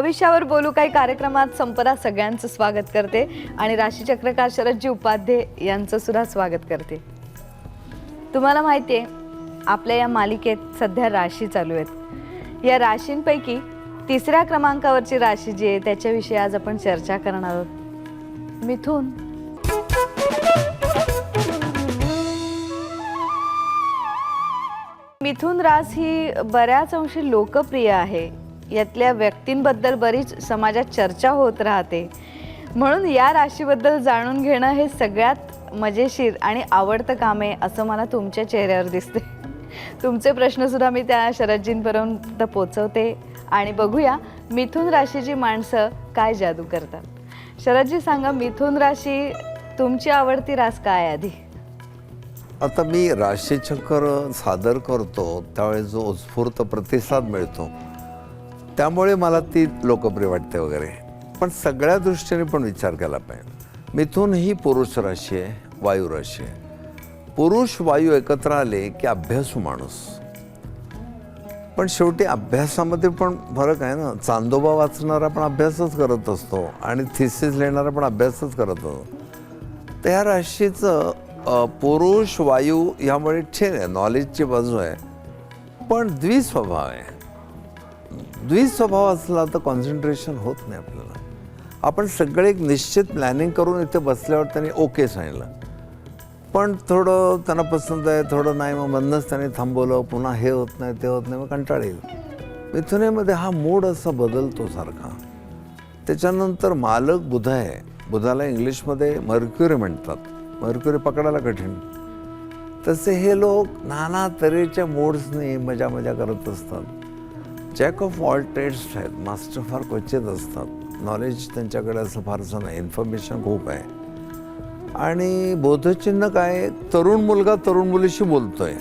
भविष्यावर बोलू काही कार्यक्रमात संपदा सगळ्यांचं स्वागत करते आणि राशीचक्रकार शरदजी उपाध्ये यांचं सुद्धा स्वागत करते। तुम्हाला माहिती आहे आपल्या या मालिकेत सध्या राशी चालू आहेत। या राशींपैकी तिसऱ्या क्रमांकावरची राशी जी आहे त्याच्याविषयी आज आपण चर्चा करणार आहोत। मिथुन। मिथुन रास ही बऱ्याच अंशी लोकप्रिय आहे। यातल्या व्यक्तींबद्दल बरीच समाजात चर्चा होत राहते, म्हणून या राशीबद्दल जाणून घेणं हे सगळ्यात मजेशीर आणि आवडतं काम आहे असं मला तुमच्या चेहऱ्यावर दिसते। तुमचे प्रश्न सुद्धा मी त्या शरदजींपर्यंत पोहोचवते आणि बघूया मिथुन राशीची माणसं काय जादू करतात। शरदजी सांगा, मिथुन राशी तुमची आवडती रास काय आहे आधी? आता मी राशीचक्र सादर करतो त्यावेळी जो उत्स्फूर्त प्रतिसाद मिळतो त्यामुळे मला ती लोकप्रिय वाटते वगैरे, पण सगळ्या दृष्टीने पण विचार केला पाहिजे। मिथुन ही पुरुष राशी आहे, वायू राशी आहे। पुरुष वायू एकत्र आले की अभ्यासू माणूस, पण शेवटी अभ्यासामध्ये पण फरक आहे ना। चांदोबा वाचणारा पण अभ्यासच करत असतो आणि थिसिस लिहिणारा पण अभ्यासच करत असतो। त्या राशीचं पुरुष वायू यामुळे ठीक आहे, नॉलेजची बाजू आहे, पण द्विस्वभाव आहे। द्विस्वभाव असला तर कॉन्सन्ट्रेशन होत नाही आपल्याला। आपण सगळे एक निश्चित प्लॅनिंग करून इथे बसल्यावर त्यांनी ओके सांगितलं, पण थोडं त्यांना पसंत आहे थोडं नाही, मग मधनंच त्यांनी थांबवलं, पुन्हा हे होत नाही ते होत नाही, मग कंटाळा येईल। मिथुनेमध्ये हा मूड असा बदलतो सारखा। त्याच्यानंतर मालक बुध आहे, बुधाला इंग्लिशमध्ये मर्क्युरी म्हणतात, मर्क्युरी पकडायला कठीण। तसे हे लोक नाना तऱ्हेच्या मूड्सनी मजा मजा करत असतात। जॅक ऑफ ऑल ट्रेड्स आहेत, मास्टर फार क्वचित असतात। नॉलेज त्यांच्याकडे असं फारसं नाही, इन्फॉर्मेशन खूप आहे। आणि बोधचिन्ह काय, तरुण मुलगा तरुण मुलीशी बोलतोय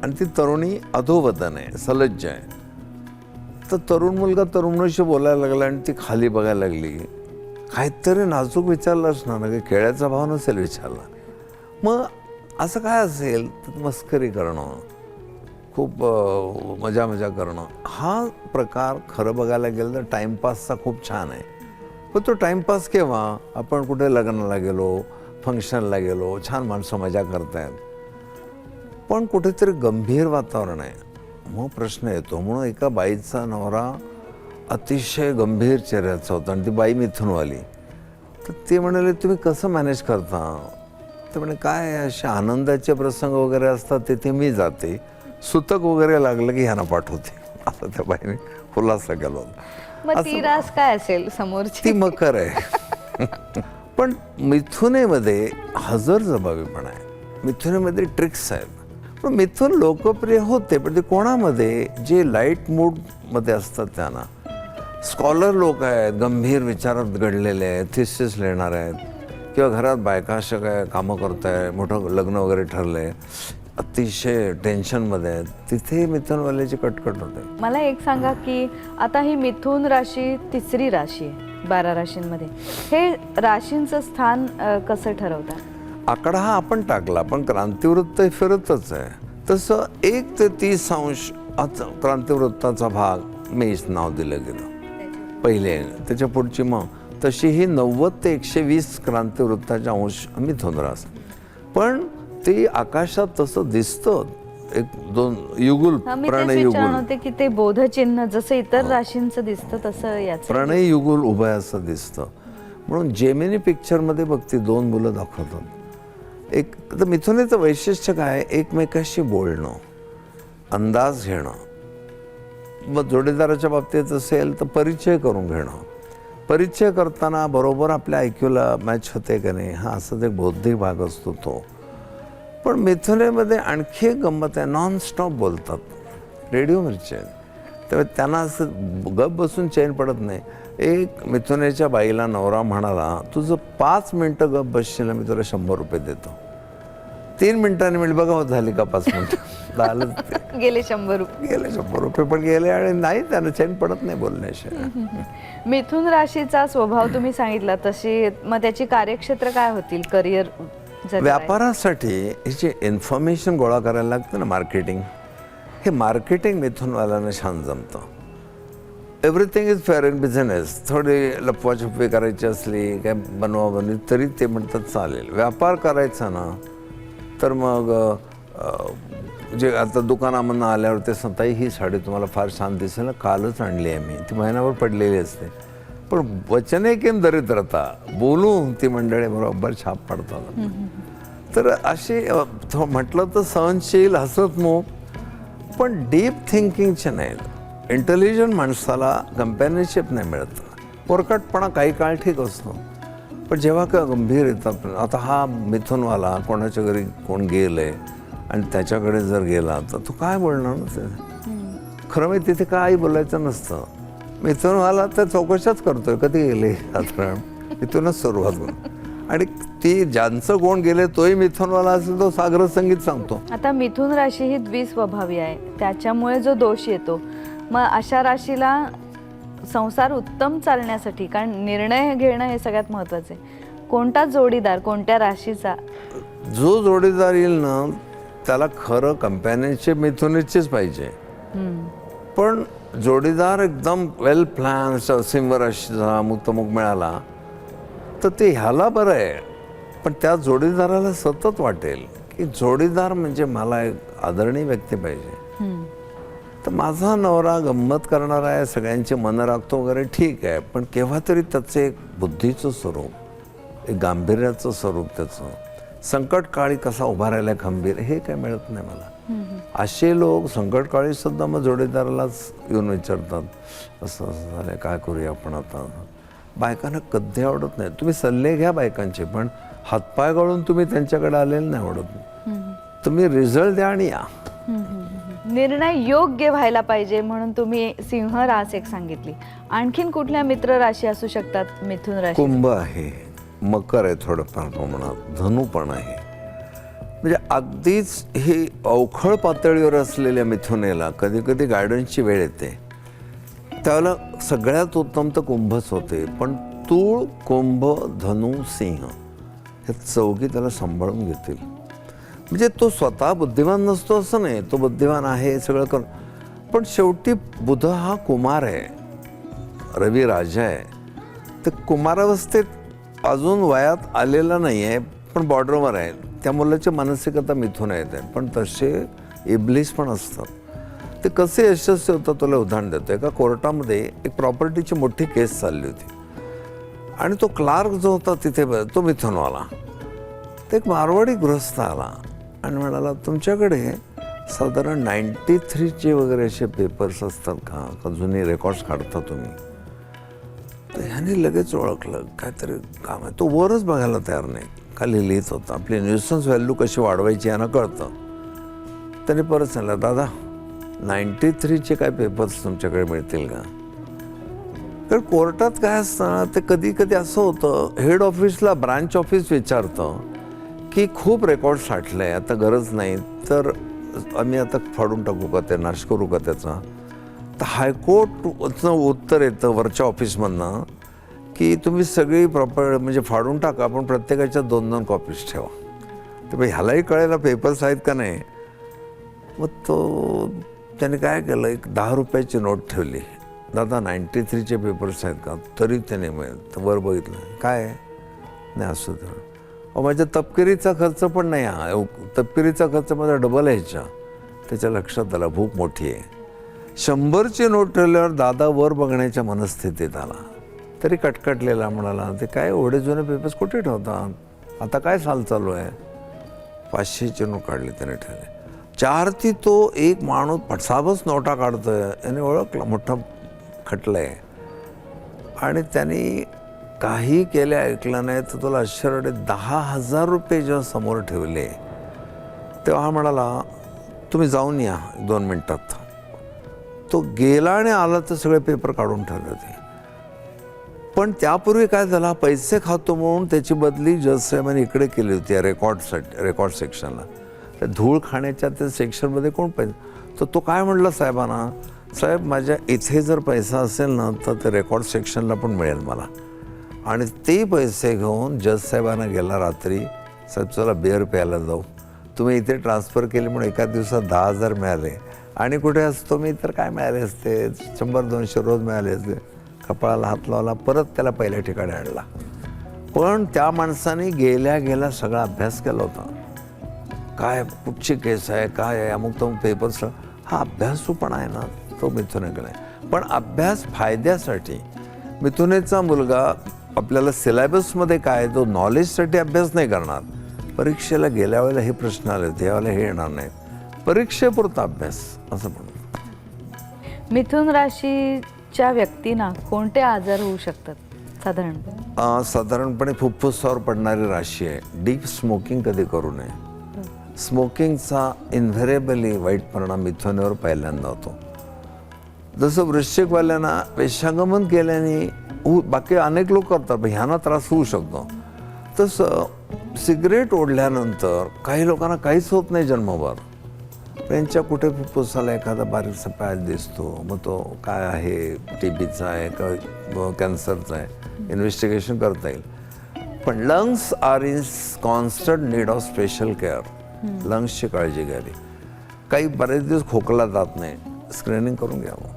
आणि ती तरुणी अधोवदन आहे, सलज्ज आहे। तर तरुण मुलगा तरुण मुलीशी बोलायला लागला आणि ती खाली बघायला लागली, काहीतरी नाजूक विचारलं असणार ना, की खेळाचा भाव नसेल विचारला। मग असं काय असेल तर मस्करी करणं, खूप मजा मजा करणं, हा प्रकार खरं बघायला गेलं तर टाईमपासचा खूप छान आहे। पण तो टाईमपास केव्हा, आपण कुठे लग्नाला गेलो, फंक्शनला गेलो, छान माणसं मजा करतायत, पण कुठेतरी गंभीर वातावरण आहे, मग प्रश्न येतो। म्हणून एका बाईचा नवरा अतिशय गंभीर चेहऱ्याचा होता आणि ती बाई मिथुनवाली। तर ते म्हणाले तुम्ही कसं मॅनेज करता? ते म्हणे काय असे आनंदाचे प्रसंग वगैरे असतात तिथे मी जाते, सुतक वगैरे लागलं की ह्यांना पाठवते, असं त्या बाईने खुलासा केला होता। मग ती रास काय असेल समोरची? ती मकर आहे। पण मिथुनेमध्ये हजरजबाबीपणा आहे, मिथुनेमध्ये ट्रिक्स आहेत। पण मिथुन लोकप्रिय होते, पण ते कोणामध्ये, जे लाईट मूडमध्ये असतात त्यांना। स्कॉलर लोक आहेत, गंभीर विचारात घडलेले आहेत, थिसिस लिहिणार आहेत, किंवा घरात बायका अशा काय कामं करत आहे, मोठं लग्न वगैरे ठरलं आहे, अतिशय टेन्शनमध्ये आहेत, तिथे मिथुनवाल्याची कटकट होते। मला एक सांगा की आता ही मिथुन राशी तिसरी राशी आहे 12 राशींमध्ये, हे राशींचं स्थान कसं ठरवतात? आकडा हा आपण टाकला, पण क्रांतिवृत्त हे फिरतच आहे। तसं 1 ते 30 अंश क्रांतिवृत्ताचा भाग मेष नाव दिलं गेलं पहिले, त्याच्या पुढची मग तशी ही 90 ते 120 क्रांतिवृत्ताच्या अंश मिथुन रास। पण ते आकाशात तसं दिसतं, 1-2 युगुल, प्रणय युगुल, की ते बोधचिन्ह जसं इतर राशींचं दिसतं तसं याचं प्रणय युगुल उभय असं दिसतं। म्हणून जेमिनी पिक्चरमध्ये बघती 2 मुलं दाखवतात। एक तर मिथुनेचं वैशिष्ट्य काय, एकमेकाशी बोलणं, अंदाज घेणं। मग जोडीदाराच्या बाबतीत असेल तर परिचय करून घेणं, परिचय करताना बरोबर आपल्या ऐक्यूला मॅच होते का नाही, हा असाच एक बौद्धिक भाग असतो तो। पण मिथुनेमध्ये आणखी एक गंमत आहे, नॉनस्टॉप बोलतात, रेडिओ मिरची आहेत, त्यामुळे त्यांना असं गप बसून चैन पडत नाही। एक मिथुनेच्या बाईला नवरा म्हणाला, तुझं 5 मिनटं गप बसशील मी तुला 100 रुपये देतो। 3 मिनिटांनी मिळेल बघा, झाली का 5 मिनिटं, झालं गेले 100 रुपये, गेले 100 रुपये पण गेले, आणि नाही त्यांना चैन पडत नाही बोलण्याशिवाय। मिथुन राशीचा स्वभाव तुम्ही सांगितला, तशी मग त्याची कार्यक्षेत्र काय होतील, करिअर? व्यापारासाठी हे जे इन्फॉर्मेशन गोळा करायला लागतं ना, मार्केटिंग, हे मार्केटिंग मिथुनवाल्यांना छान जमतं। Everything is fair in business. थोडी लपवाछपवी करायची असली काय बनवाबनवी तरी ते म्हणतात चालेल. व्यापार करायचा ना तर मग जे आता दुकानामधनं आल्यावर ते सांगताही ही साडी तुम्हाला फार छान दिसेल, कालच आणली आहे मी, ती महिनाभर पडलेली असते. पण वचने केम दरिद्रता बोलून ती मंडळी बरोबर छाप पाडतात. तर अशी म्हटलं तर सहनशील, हसतमुख, पण डीप थिंकिंगचे नाहीत. इंटेलिजंट माणसाला कंपॅनियनशिप नाही मिळत. पोरकटपणा काही काळ ठीक असतो, पण जेव्हा का गंभीर येतात, आता हा मिथुनवाला कोणाच्या घरी कोण गेलंय आणि त्याच्याकडे जर गेला तर तो काय बोलणार ना ते. खरं म्हणजे तिथे काही बोलायचं नसतं. मिथुनवाला तर चौकशाच करतोय कधी गेले साधारण, इथूनच सुरुवात करून. आणि ती ज्यांचं कोण गेले तोही मिथुनवाला असेल तो सागर संगीत सांगतो. आता मिथुन राशी ही द्विस्वभावी आहे, त्याच्यामुळे जो दोष येतो, मग अशा राशीला संसार उत्तम चालण्यासाठी, कारण निर्णय घेणं हे सगळ्यात महत्त्वाचं आहे, कोणता जोडीदार कोणत्या राशीचा, जो जोडीदार येईल ना त्याला खरं कंपॅनियनशिप मिथुनीचीच पाहिजे. पण जोडीदार एकदम वेल प्लॅन सिंह राशीचा मुक्तमुख मिळाला तर ते ह्याला बरं आहे, पण त्या जोडीदाराला सतत वाटेल की जोडीदार म्हणजे मला एक आदरणीय व्यक्ती पाहिजे. तर माझा नवरा गंमत करणारा आहे, सगळ्यांची मनं राखतो वगैरे, ठीक आहे, पण केव्हा तरी त्याचं एक बुद्धीचं स्वरूप, एक गांभीर्याचं स्वरूप, त्याचं संकटकाळी कसा उभा राहिला खंबीर, हे काय मिळत नाही मला. असे लोक संकटकाळी सुद्धा मग जोडीदारालाच येऊन विचारतात, असं असं झालं, काय करूया आपण आता. बायकांना कधी आवडत नाही. तुम्ही सल्ले घ्या बायकांचे, पण हातपाय गळून तुम्ही त्यांच्याकडे आलेले नाही आवडत. तुम्ही रिझल्ट द्या आणि या. निर्णय योग्य व्हायला पाहिजे म्हणून तुम्ही सिंह रास एक सांगितली. आणखीन कुठल्या मित्र राशी असू शकतात मिथुन राशी? कुंभ आहे, मकर आहे थोडंफार प्रमाणात, धनु पण आहे. म्हणजे अगदीच ही अवखळ पातळीवर असलेल्या मिथुनेला कधी कधी गायडन्सची वेळ येते, त्यावेळेला सगळ्यात उत्तम तर कुंभच होते. पण तूळ, कुंभ, धनु, सिंह हे चौघी त्याला सांभाळून घेतील. म्हणजे तो स्वतः बुद्धिमान नसतो असं नाही, तो बुद्धिमान आहे, सगळं कर, पण शेवटी बुध हा कुमार आहे, रवी राजा आहे. तर कुमारावस्थेत अजून वयात आलेला नाही आहे, पण बॉर्डरवर आहे. त्या मुलाची मानसिकता मिथून येते, पण तसे इब्लिस पण असतात. ते कसे यशस्वी होतं तुला उदाहरण देतो. एका कोर्टामध्ये एक प्रॉपर्टीची मोठी केस चालली होती आणि तो क्लार्क जो होता तिथे तो मिथुनवाला. ते एक मारवाडी गृहस्थ आला आणि म्हणाला, तुमच्याकडे साधारण 93चे वगैरे असे पेपर्स असतात का जुने रेकॉर्ड्स काढता तुम्ही? तर ह्याने लगेच ओळखलं काहीतरी काम आहे. तो वरच बघायला तयार नाही, खाली लिहित होता. आपली न्यूसन्स व्हॅल्यू कशी वाढवायची यांना कळतं. त्याने परत सांगितलं, दादा 93चे काय पेपर्स तुमच्याकडे मिळतील का? तर कोर्टात काय असतं ते कधी कधी असं होतं, हेड ऑफिसला ब्रांच ऑफिस विचारतं की खूप रेकॉर्ड साठलं आहे, आता गरज नाही, तर आम्ही आता फाडून टाकू का, ते नाश करू का त्याचा? तर हायकोर्टचं उत्तर येतं वरच्या ऑफिसमधनं की तुम्ही सगळी प्रॉपर म्हणजे फाडून टाका, पण प्रत्येकाच्या 2-2 कॉपीज ठेवा. तर भाई ह्यालाही कळायला पेपर्स आहेत का नाही. मग तो त्याने काय केलं, एक 10 रुपयाची नोट ठेवली. दादा 93चे पेपर्स आहेत का? तरी त्याने वर बघितलं, काय नाही असू दे, माझ्या तपकिरीचा खर्च पण नाही, हा तपकिरीचा खर्च माझा डबल आहे ह्याच्या. त्याच्या लक्षात आला भूक मोठी आहे. 100ची नोट ठेवल्यावर दादा वर बघण्याच्या मनस्थितीत आला. तरी कटकटलेला, म्हणाला, ते काय एवढे जुने पेपर्स कुठे ठेवतात, आता काय साल चालू आहे? 500ची नोट काढली त्याने ठेवले. 4 ती तो एक माणूस पटसाबच नोटा काढतोय, याने ओळखला मोठा खटलंय. आणि त्यांनी काही केले ऐकलं नाही तर तुला आश्चर्य, 10,000 रुपये जेव्हा समोर ठेवले तेव्हा हा म्हणाला, तुम्ही जाऊन या 2 मिनिटात. तो गेला आणि आला तर सगळे पेपर काढून ठेवले होते. पण त्यापूर्वी काय झाला, पैसे खातो म्हणून त्याची बदली जज साहेबांनी इकडे केली होती रेकॉर्ड सेक्शनला. त्या धूळ खाण्याच्या त्या सेक्शनमध्ये कोण पैसे, तर तो काय म्हटलं साहेबांना, साहेब माझ्या इथे जर पैसा असेल ना तर ते रेकॉर्ड सेक्शनला पण मिळेल मला. आणि ते पैसे घेऊन जज साहेबांना गेला रात्री, साहेब चला बिअर प्यायला जाऊ, तुम्ही इथे ट्रान्सफर केले म्हणून एका दिवसात 10,000 मिळाले, आणि कुठे असतो मी तर काय मिळाले असते 100-200 रोज मिळाले असते. कपाळाला हात लावला, परत त्याला पहिल्या ठिकाणी आणला. पण त्या माणसाने गेल्या सगळा अभ्यास केला होता. काय कुठची केस आहे, काय आहे, अमुक तमुक पेपर्स. हा अभ्यासूपणा आहे ना, तो मिथुनेकडे आहे. पण अभ्यास फायद्यासाठी. मिथुनेचा मुलगा आपल्याला सिलेबसमध्ये काय तो नॉलेजसाठी अभ्यास नाही करणार. परीक्षेला गेल्या वेळेला हे प्रश्न आले होते, यावेळेला हे येणार नाहीत. परीक्षेपुरता अभ्यास असं म्हणून. मिथुन राशीच्या व्यक्तींना कोणते आजार होऊ शकतात साधारण? साधारणपणे फुफ्फुसावर पडणारी राशी आहे. डीप स्मोकिंग कधी करू नये. स्मोकिंगचा इन्व्हेरेबली वाईट परिणाम मिथुनेवर पहिल्यांदा होतो. जसं वृश्चिकवाल्यांना वेश्यागमन केल्याने बाकी अनेक लोक करतात, पण ह्यांना त्रास होऊ शकतो. तसं सिगरेट ओढल्यानंतर काही लोकांना काहीच होत नाही जन्मभर. त्यांच्या कुठे फुफ्फुसाला एखादा बारीकसा पॅच दिसतो, मग तो काय आहे, TBचा आहे का कॅन्सरचा आहे, इन्व्हेस्टिगेशन करता येईल. पण lungs are in constant need of special care. लंग्सची काळजी घ्यावी. काही बरेच दिवस खोकला जात नाही, स्क्रीनिंग करून घ्यावं.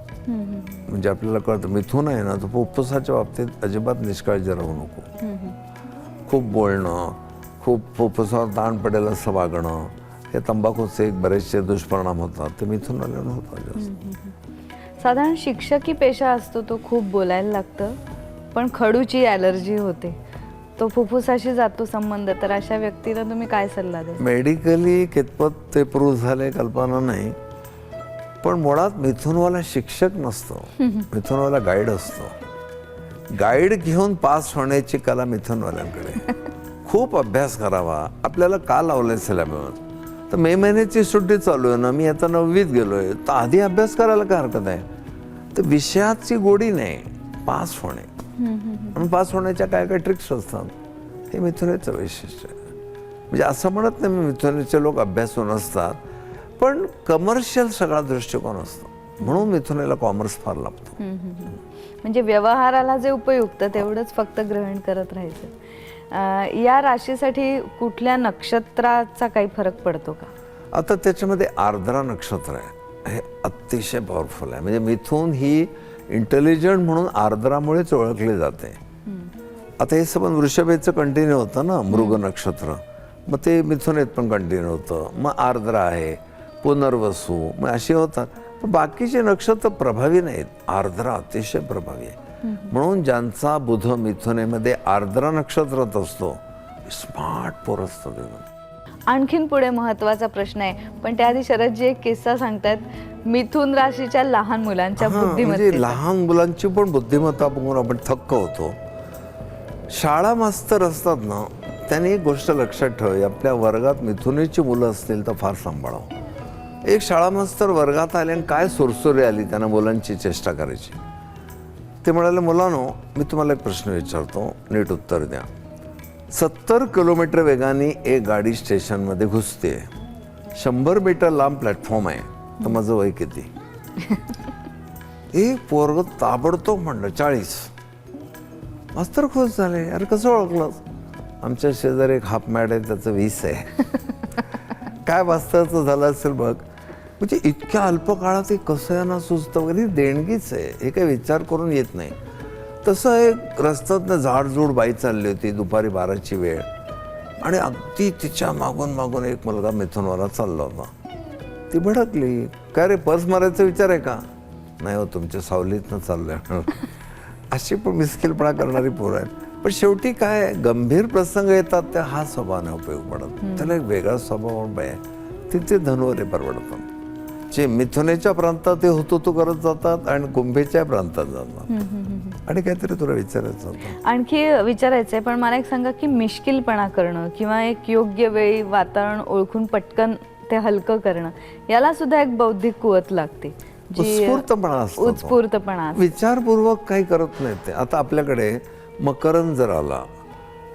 म्हणजे आपल्याला कळतं मिथुन आहे ना, तो फुफ्फुसाच्या बाबतीत अजिबात निष्काळजी राहू नको. खूप बोलणं, खूप फुफ्फुसावर ताण पडेल असं वागणं, हे तंबाखूचे एक बरेचसे दुष्परिणाम होतात. ते मिथुन आल्यानं होतात जास्त. साधारण शिक्षकी पेशा असतो, तो खूप बोलायला लागतं, पण खडूची ॲलर्जी होते, तो फुफ्फुसाशी जातो संबंध. तर अशा व्यक्तीला तुम्ही काय सल्ला द्याल? मेडिकली कितपत ते प्रूव्ह झाले कल्पना नाही, पण मुळात मिथुनवाला शिक्षक नसतो, मिथुनवाला गाईड असतो. गाईड घेऊन पास होण्याची कला मिथुनवाल्यांकडे. खूप अभ्यास करावा. आपल्याला का लावलंय सिलेबस? तर मे महिन्याची सुट्टी चालू आहे ना, मी आता 9वीत गेलोय, तर आधी अभ्यास करायला काय हरकत आहे? तर विषयाची गोडी नाही, पास होणे. म्हणून पास होण्याच्या काय काय ट्रिक्स असतात. हे मिथुनेचं वैशिष्ट्य आहे. म्हणजे असं म्हणत नाही मी मिथुनेचे लोक अभ्यासू नसतात, पण कमर्शियल सगळा दृष्टिकोन असतो. म्हणून मिथुनेला कॉमर्स फार लागतो. म्हणजे व्यवहाराला जे उपयुक्त तेवढंच फक्त ग्रहण करत राहायचं. या राशीसाठी कुठल्या नक्षत्राचा काही फरक पडतो का? आता त्याच्यामध्ये आर्द्रा नक्षत्र आहे, हे अतिशय पॉवरफुल आहे. म्हणजे मिथुन ही इंटेलिजंट म्हणून आर्द्रामुळेच ओळखली जाते. आता हे सबंध वृषभेचं कंटिन्यू होतं ना, मृग नक्षत्र, मग ते मिथुनेत पण कंटिन्यू होतं. मग आर्द्रा आहे, पुनर्वसू, मग अशी होतात. पण बाकीचे नक्षत्र प्रभावी नाहीत, आर्द्रा अतिशय प्रभावी आहे. म्हणून ज्यांचा बुध मिथुनेमध्ये आर्द्रा नक्षत्रात असतो, स्मार्ट पोर असतं. आणखीन पुढे महत्वाचा प्रश्न आहे, पण त्याआधी शरदजी एक किस्सा सांगतात मिथुन राशीच्या लहान मुलांच्या बुद्धिमत्तेचा. म्हणजे लहान मुलांची पण बुद्धिमत्ता बघून आपण थक्क होतो. शाळा मास्तर असतात ना, त्यांनी एक गोष्ट लक्षात ठेवावी, आपल्या वर्गात मिथुनेची मुलं असतील तर फार सांभाळावं. एक शाळा मास्तर वर्गात आले आणि काय सुरसुरी आली, त्यांना मुलांची चेष्टा करायची. ते म्हणाले, मुलांनो मी तुम्हाला एक प्रश्न विचारतो, नीट उत्तर द्या. 70 किलोमीटर वेगाने एक गाडी स्टेशनमध्ये घुसते, 100 मीटर लांब प्लॅटफॉर्म आहे, तर माझं वय किती? एक पोरग ताबडतोब म्हणलं 40. मास्तर खुश झाले, अरे कसं ओळखलं? आमच्या शेजारी एक हाफ मॅड आहे, त्याचं 20 आहे. काय वास्तवाचं झालं असेल बघ. म्हणजे इतक्या अल्प काळात हे कसं यांना सुचतं वगैरे, देणगीच आहे, हे काही विचार करून येत नाही. तसं एक रस्त्यातनं झाडझूड बाई चालली होती, दुपारी 12ची वेळ, आणि अगदी तिच्या मागून मागून एक मुलगा मिथुनवाला चालला होता. ती भडकली, काय रे पर्स मारायचा विचार आहे का? नाही हो, तुमच्या सावलीतनं चाललंय. अशी पण मिस्किलपणा करणारी पोरं आहेत. पण शेवटी काय, गंभीर प्रसंग येतात त्या हा स्वभाव नाही उपयोग पडत. त्याला एक वेगळा स्वभाव आहे, तिथे धनुवरे परवडतात. जे मिथुनेच्या प्रांतात ते होतो तो करत जातात आणि कुंभेच्या प्रांतात जातात. आणि काहीतरी तुला विचारायचं होतं. आणखी विचारायचंय, पण मला एक सांगा की मिश्किलपणा करणं किंवा एक योग्य वेळी वातावरण ओळखून पटकन ते हलकं करणं, याला सुद्धा एक बौद्धिक कुवत लागते, उत्स्फूर्तपणा असतो. उत्स्फूर्तपणा, विचारपूर्वक काही करत नाही ते. आता आपल्याकडे मकरंद जर आला,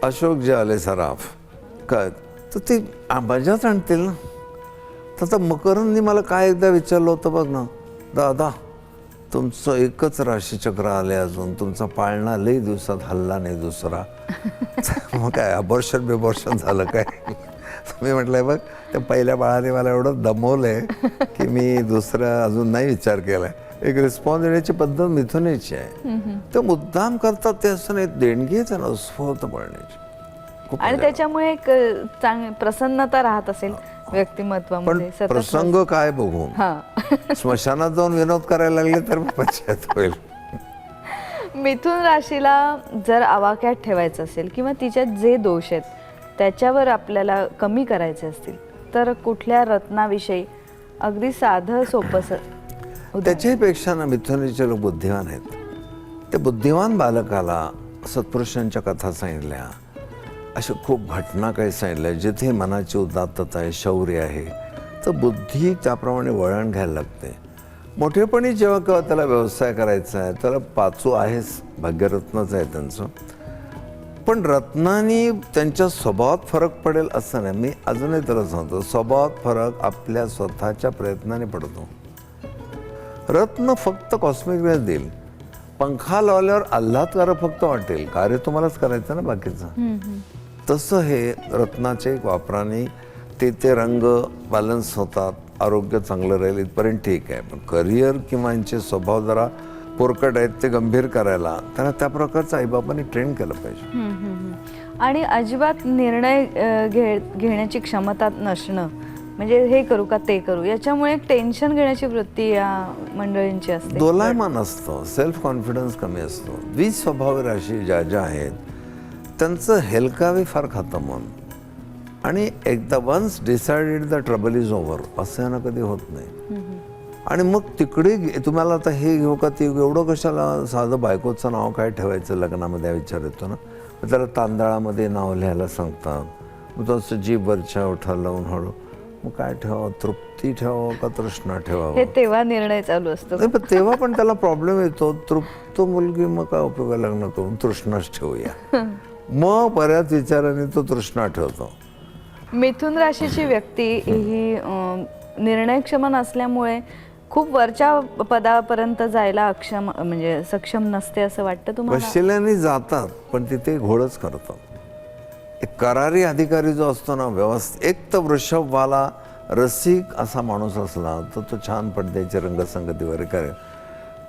अशोक जे आले सराफ, काय तर ते मजाच आणतील ना. तर आता मकरंदनी मला काय एकदा विचारलं होतं बघ ना, दादा तुमचं एकच राशीचक्र आले, अजून तुमचा पाळणा लई दिवसात हल्ला नाही दुसरा. मग काय अबॉर्शन बिबॉर्शन झालं काय? मी म्हटलंय बघ त्या पहिल्या बाळाने मला एवढं दमवलंय की मी दुसरा अजून नाही विचार केलाय. एक रिस्पॉन्स देण्याची पद्धत मिथुनीची आहे. ते मुद्दाम करतात ते असं नाही, देणगीच आहे ना उत्स्फूर्त पळण्याची. खूप आणि मजा त्याच्यामुळे एक प्रसन्नता राहत असेल पण व्यक्तिमत्वामध्ये सतत. प्रसंग काय बघून हा स्मशानात जाऊन विनोद करायला लागले तर पंचायत होईल. मिथुन राशीला जर आवाक्यात ठेवायचं असेल किंवा तिच्यात जे दोष आहेत त्याच्यावर आपल्याला कमी करायचे असतील तर कुठल्या रत्नाविषयी अगदी साधं सोपं त्याच्यापेक्षा ना मिथुनीचे लोक बुद्धिमान आहेत. ते बुद्धिमान बालकाला सत्पुरुषांच्या कथा सांगितल्या, अशा खूप घटना काही सांगितल्या जिथे मनाची उदात्तता आहे, शौर्य आहे, तर बुद्धी त्याप्रमाणे वळण घ्यायला लागते. मोठेपणी जेव्हा केव्हा त्याला व्यवसाय करायचा आहे, त्याला पाचू आहेच, भाग्यरत्नच आहे त्यांचं, पण रत्नांनी त्यांच्या स्वभावात फरक पडेल असं नाही. मी अजूनही त्याला सांगतो, स्वभावात फरक आपल्या स्वतःच्या प्रयत्नाने पडतो. रत्न फक्त कॉस्मिक देईल, पंखा लावल्यावर आल्हादकारक फक्त वाटेल, कार्य तुम्हालाच करायचं ना बाकीचं. तसं हे रत्नाचे वापराने ते रंग बॅलन्स होतात, आरोग्य चांगलं राहील इथपर्यंत ठीक आहे. पण करिअर किंवा यांचे स्वभाव जरा पोरकट आहेत ते गंभीर करायला त्यांना त्या प्रकारचं आईबापांनी ट्रेन केलं पाहिजे. आणि अजिबात निर्णय घेण्याची क्षमता नसणं, म्हणजे हे करू का ते करू, याच्यामुळे टेन्शन घेण्याची वृत्ती या मंडळींची असते. दोलायमान असतं, सेल्फ कॉन्फिडन्स कमी असतो. 20 स्वभावी राशी ज्या ज्या आहेत त्यांचं हेलकावे फार खातं मन. आणि एकदा once decided the trouble is over असं ना कधी होत नाही. आणि मग तिकडे तुम्हाला आता हे घेऊ का ते एवढं कशाला, साधं बायकोचं नाव काय ठेवायचं लग्नामध्ये विचार येतो ना. मग त्याला तांदळामध्ये नाव लिहायला सांगतात, मग तो असं जीभवरच्या ओठा लावून हळू, मग काय ठेवावं, तृप्ती ठेवावं का तृष्णा ठेवावं, हे तेव्हा निर्णय चालू असतो. नाही पण तेव्हा पण त्याला प्रॉब्लेम येतो. तृप्त मुलगी मग काय उपयोग, लग्न करून तृष्णाच ठेवूया. मग बऱ्याच विचाराने तो तृष्णा ठेवतो. मिथुन राशीची व्यक्ती ही निर्णयक्षम नसल्यामुळे खूप वरच्या पदापर्यंत जायला अक्षम म्हणजे सक्षम नसते असं वाटतं तुम्हाला? वशिल्याने जातात पण तिथे घोळच करतात. एक करारी अधिकारी जो असतो ना व्यवस्थित, एक तर वृषभवाला रसिक असा माणूस असला तर तो छान पडद्याची रंगसंगती वगैरे करेल,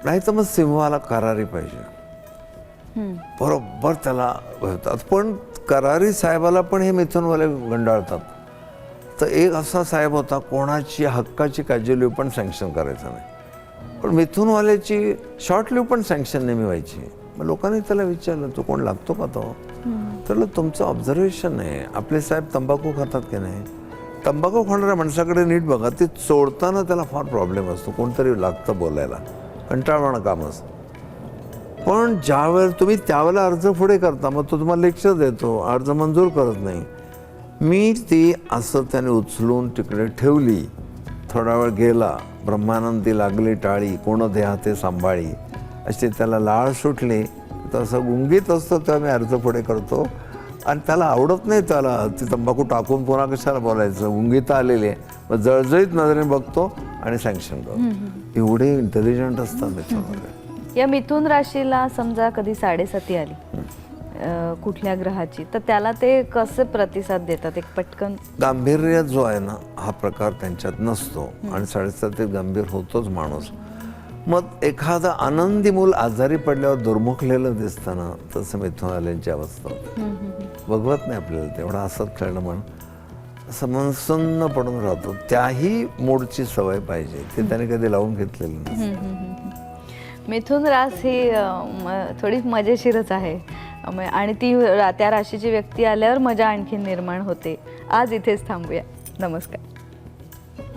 नाही तर मग सिंहवाला करारी पाहिजे, बरोबर त्याला होतात. पण करारी साहेबाला पण हे मिथुनवाले गंडाळतात. तर एक असा साहेब होता, कोणाची हक्काची काळजी लिव्ह पण सँक्शन करायचं नाही, पण मिथुनवाल्याची शॉर्ट लिव्ह पण सँक्शन नेहमी व्हायची. मग लोकांनी त्याला विचारलं, तो कोण लागतो का तो? तर तुमचं ऑब्झर्वेशन आहे, आपले साहेब तंबाखू खातात की नाही, तंबाखू खाणाऱ्या माणसाकडे नीट बघा, ते चोळताना त्याला फार प्रॉब्लेम असतो, कोणतरी लागतं बोलायला, कंटाळवाणं काम असतं. पण ज्यावेळेला तुम्ही त्यावेळेला अर्ज पुढे करता, मग तो तुम्हाला लेक्चर देतो, अर्ज मंजूर करत नाही. मी ती असं त्याने उचलून तिकडे ठेवली, थोडा वेळ गेला, ब्रह्मानंदी लागली टाळी, कोण देहा ते सांभाळी, अशी त्याला लाळ सुटली, तसं गुंगीत असतो तेव्हा मी अर्ज पुढे करतो. आणि त्याला आवडत नाही, त्याला ती तंबाखू टाकून पुन्हा कशाला बोलायचं, गुंगीत आलेली आहे, मग जळजळीत नजरेने बघतो आणि सँक्शन करतो. एवढे इंटेलिजंट असतात मित्रांमध्ये. या मिथुन राशीला समजा कधी 7.5 आली कुठल्या ग्रहाची, तर त्याला ते कसे प्रतिसाद देतात? एक पटकन गांभीर्य जो आहे ना हा प्रकार त्यांच्यात नसतो आणि 7.5 गंभीर होतोच माणूस. मग एखादा आनंदी मूल आजारी पडल्यावर दुर्मुखलेलं दिसतं ना, तसं मिथुनवाल्यांची अवस्था होते. बघवत नाही आपल्याला तेवढा असत खेळणं म्हण, असं मनसन्न पडून राहतो. त्याही मूडची सवय पाहिजे, ते त्याने कधी लावून घेतलेलं नसतं. मिथुन रास ही थोडी मजेशीरच आहे आणि ती त्या राशीची व्यक्ती आल्यावर मजा आणखी निर्माण होते. आज इथेच थांबूया. नमस्कार.